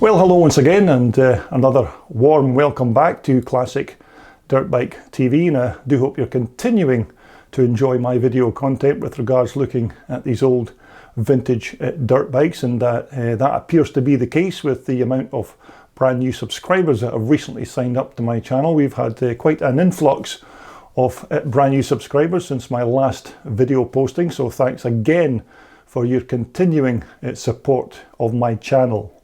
Well, hello once again, and another warm welcome back to Classic Dirt Bike TV, and I do hope you're continuing to enjoy my video content with regards looking at these old vintage dirt bikes, and that appears to be the case with the amount of brand new subscribers that have recently signed up to my channel. We've had quite an influx of brand new subscribers since my last video posting, so thanks again for your continuing support of my channel.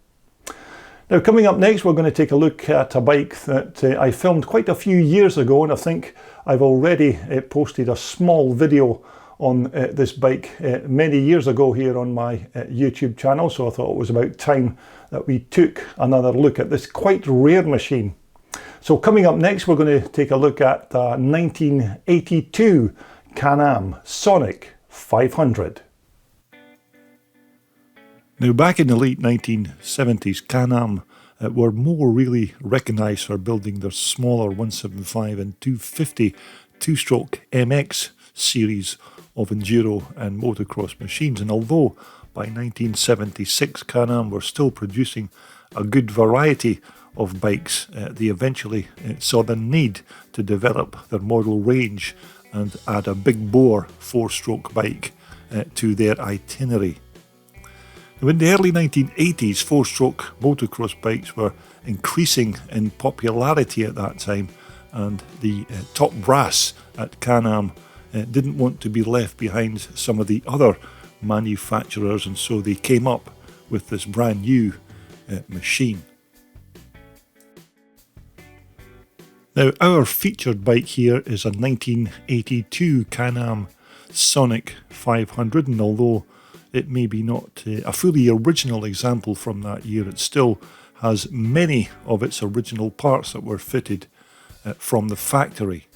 Now, coming up next, we're going to take a look at a bike that I filmed quite a few years ago, and I think I've already posted a small video on this bike many years ago here on my YouTube channel, so I thought it was about time that we took another look at this quite rare machine. So coming up next, we're going to take a look at the 1982 Can-Am Sonic 500. Now, back in the late 1970s, Can-Am were more really recognised for building their smaller 175 and 250 two-stroke MX series of enduro and motocross machines. And although by 1976 Can-Am were still producing a good variety of bikes, they eventually saw the need to develop their model range and add a big bore four-stroke bike to their itinerary. In the early 1980s, four-stroke motocross bikes were increasing in popularity at that time, and the top brass at Can-Am didn't want to be left behind some of the other manufacturers, and so they came up with this brand new machine. Now, our featured bike here is a 1982 Can-Am Sonic 500, and although it may be not a fully original example from that year, it still has many of its original parts that were fitted from the factory.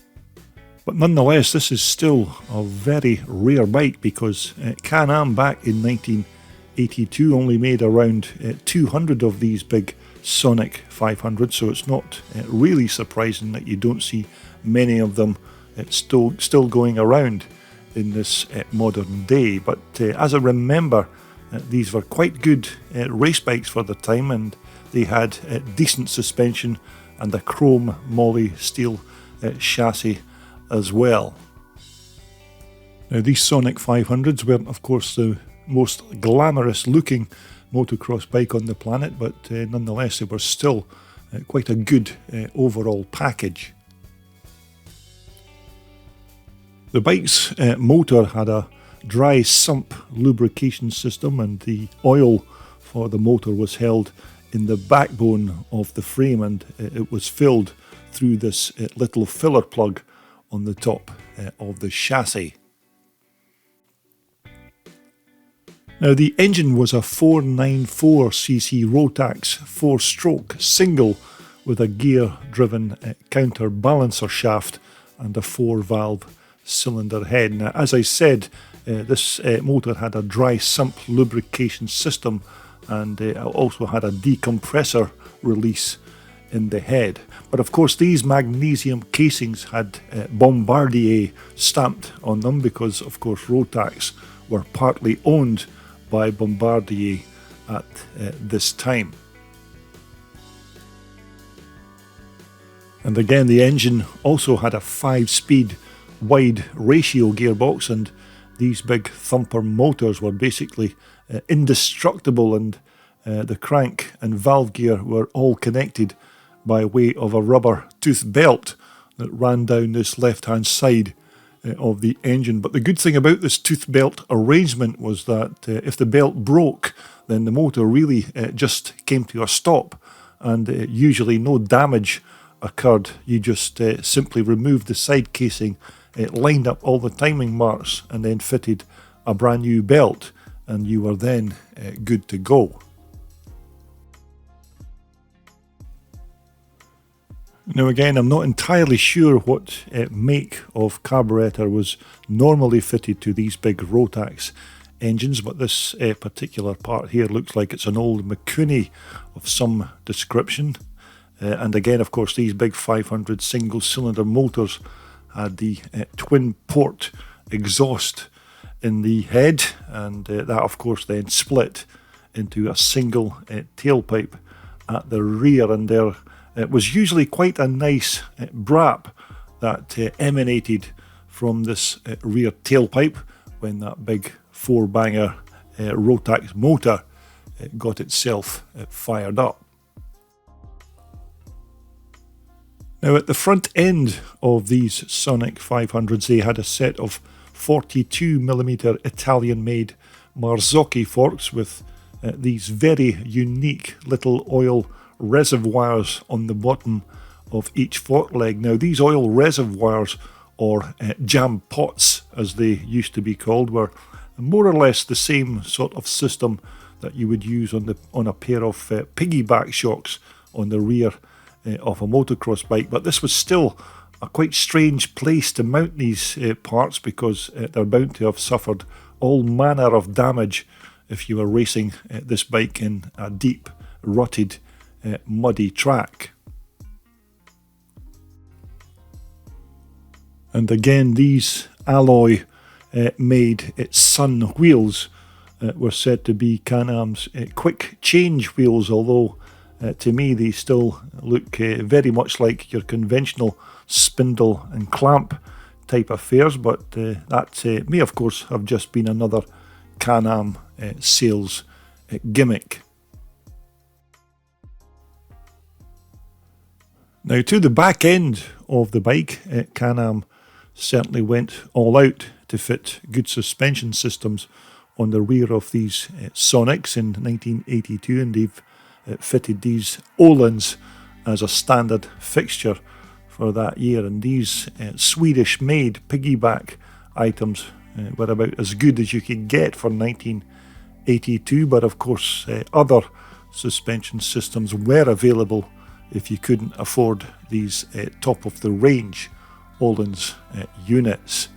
But nonetheless, this is still a very rare bike, because Can-Am back in 1982 only made around 200 of these big Sonic 500, so it's not really surprising that you don't see many of them still going around in this modern day. But as I remember, these were quite good race bikes for the time, and they had decent suspension and a chrome moly steel chassis as well. Now, these Sonic 500s weren't, of course, the most glamorous looking motocross bike on the planet, but nonetheless they were still quite a good overall package. The bike's motor had a dry sump lubrication system, and the oil for the motor was held in the backbone of the frame, and it was filled through this little filler plug on the top of the chassis. Now, the engine was a 494cc Rotax four-stroke single with a gear-driven counterbalancer shaft and a four-valve cylinder head. Now, as I said, this motor had a dry sump lubrication system, and also had a decompressor release in the head. But of course, these magnesium casings had Bombardier stamped on them, because of course Rotax were partly owned by Bombardier at this time. And again, the engine also had a 5-speed wide ratio gearbox, and these big thumper motors were basically indestructible, and the crank and valve gear were all connected by way of a rubber tooth belt that ran down this left hand side of the engine. But the good thing about this tooth belt arrangement was that if the belt broke, then the motor really just came to a stop, and usually no damage occurred. You just simply removed the side casing, lined up all the timing marks, and then fitted a brand new belt, and you were then good to go. Now again, I'm not entirely sure what make of carburetor was normally fitted to these big Rotax engines, but this particular part here looks like it's an old Mikuni of some description. And again, of course, these big 500 single cylinder motors had the twin port exhaust in the head, and that of course then split into a single tailpipe at the rear, and there was usually quite a nice brap that emanated from this rear tailpipe when that big 4-banger Rotax motor got itself fired up. Now at the front end of these Sonic 500s, they had a set of 42mm Italian-made Marzocchi forks with these very unique little oil reservoirs on the bottom of each fork leg. Now these oil reservoirs, or jam pots as they used to be called, were more or less the same sort of system that you would use on a pair of piggyback shocks on the rear of a motocross bike. But this was still a quite strange place to mount these parts, because they're bound to have suffered all manner of damage if you were racing this bike in a deep, rutted, muddy track. And again, these alloy made Sun wheels were said to be Can-Am's quick change wheels, although to me they still look very much like your conventional spindle and clamp type affairs, but that may of course have just been another Can-Am sales gimmick. Now to the back end of the bike, Can-Am certainly went all out to fit good suspension systems on the rear of these Sonics in 1982, and they've fitted these Öhlins as a standard fixture for that year. And these Swedish-made piggyback items were about as good as you could get for 1982, but of course other suspension systems were available if you couldn't afford these top-of-the-range Öhlins units.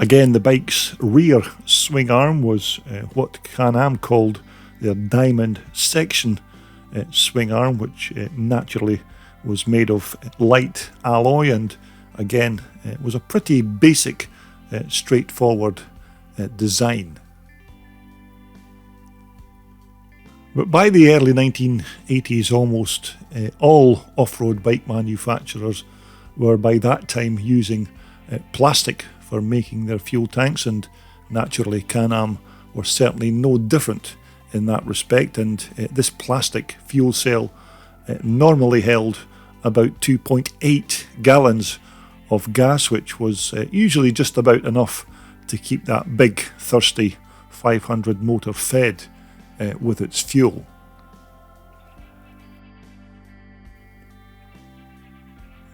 Again, the bike's rear swing arm was what Can-Am called their diamond section swing arm, which naturally was made of light alloy, and again was a pretty basic, straightforward design. But by the early 1980s, almost all off-road bike manufacturers were by that time using plastic for making their fuel tanks, and naturally Can-Am were certainly no different in that respect. And this plastic fuel cell normally held about 2.8 gallons of gas, which was usually just about enough to keep that big, thirsty 500 motor fed with its fuel.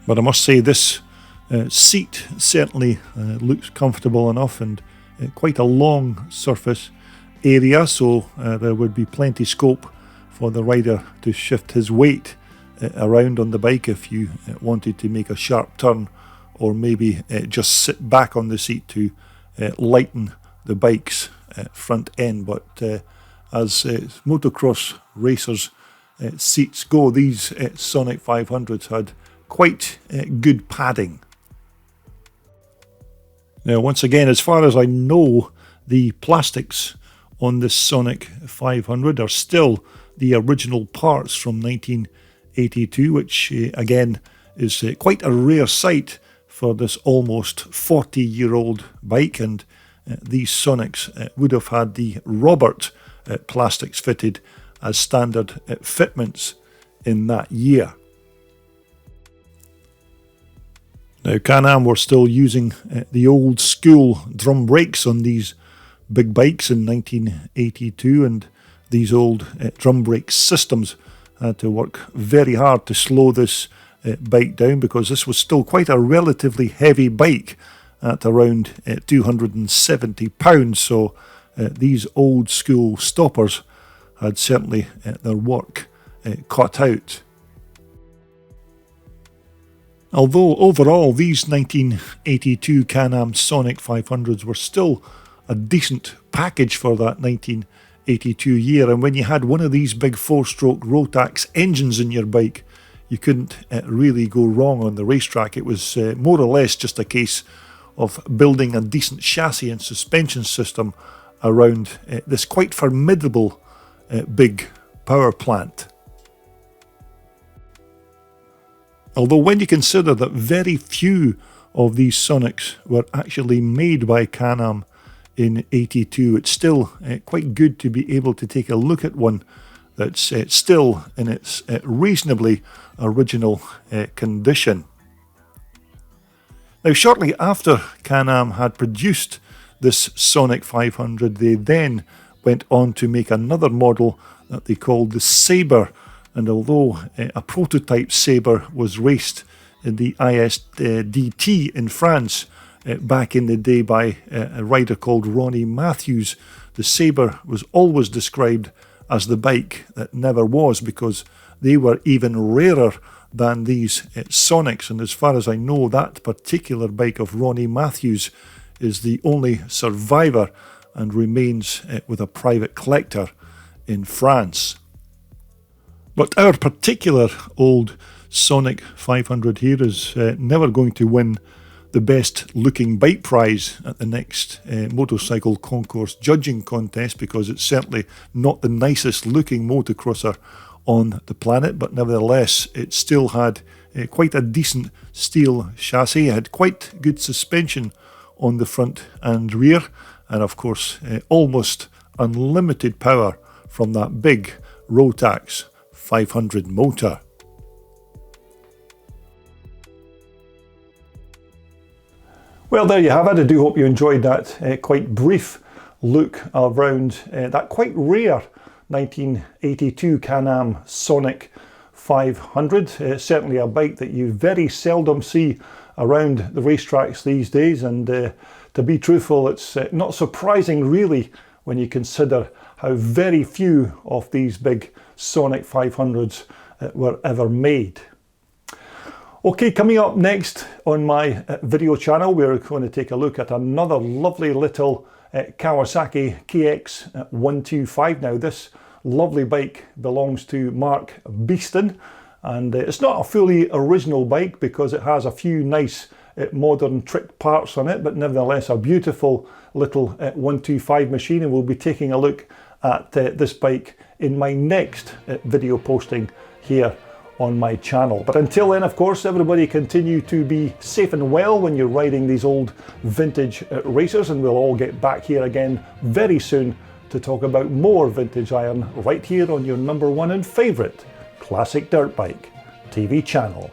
But I must say, this seat certainly looks comfortable enough, and quite a long surface area, so there would be plenty scope for the rider to shift his weight around on the bike if you wanted to make a sharp turn, or maybe just sit back on the seat to lighten the bike's front end. But as motocross racers' seats go, these Sonic 500s had quite good padding. Now, once again, as far as I know, the plastics on this Sonic 500 are still the original parts from 1982, which again is quite a rare sight for this almost 40-year-old bike. And these Sonics would have had the Robert plastics fitted as standard fitments in that year. Now, Can-Am were still using the old school drum brakes on these big bikes in 1982, and these old drum brake systems had to work very hard to slow this bike down, because this was still quite a relatively heavy bike at around 270 pounds, so these old school stoppers had certainly their work cut out. Although overall these 1982 Can-Am Sonic 500s were still a decent package for that 1982 year, and when you had one of these big 4-stroke Rotax engines in your bike, you couldn't really go wrong on the racetrack. It was more or less just a case of building a decent chassis and suspension system around this quite formidable big power plant. Although when you consider that very few of these Sonics were actually made by Can-Am in '82, it's still quite good to be able to take a look at one that's still in its reasonably original condition. Now, shortly after Can-Am had produced this Sonic 500, they then went on to make another model that they called the Sabre, and although a prototype Sabre was raced in the ISDT in France back in the day by a rider called Ronnie Matthews, the Sabre was always described as the bike that never was, because they were even rarer than these Sonics, and as far as I know, that particular bike of Ronnie Matthews is the only survivor and remains with a private collector in France. But our particular old Sonic 500 here is never going to win the best looking bike prize at the next motorcycle concourse judging contest, because it's certainly not the nicest looking motocrosser on the planet, but nevertheless it still had quite a decent steel chassis. It had quite good suspension on the front and rear, and of course almost unlimited power from that big Rotax 500 motor. Well, there you have it. I do hope you enjoyed that quite brief look around that quite rare 1982 Can-Am Sonic 500. Certainly a bike that you very seldom see around the racetracks these days, and to be truthful, it's not surprising really when you consider how very few of these big Sonic 500s were ever made. Okay, coming up next on my video channel, we're going to take a look at another lovely little Kawasaki KX125. Now, this lovely bike belongs to Mark Beeston, and it's not a fully original bike because it has a few nice modern trick parts on it, but nevertheless a beautiful little 125 machine, and we'll be taking a look at this bike in my next video posting here on my channel. But until then, of course, everybody continue to be safe and well when you're riding these old vintage racers, and we'll all get back here again very soon to talk about more vintage iron right here on your #1 and favourite classic dirt bike TV channel.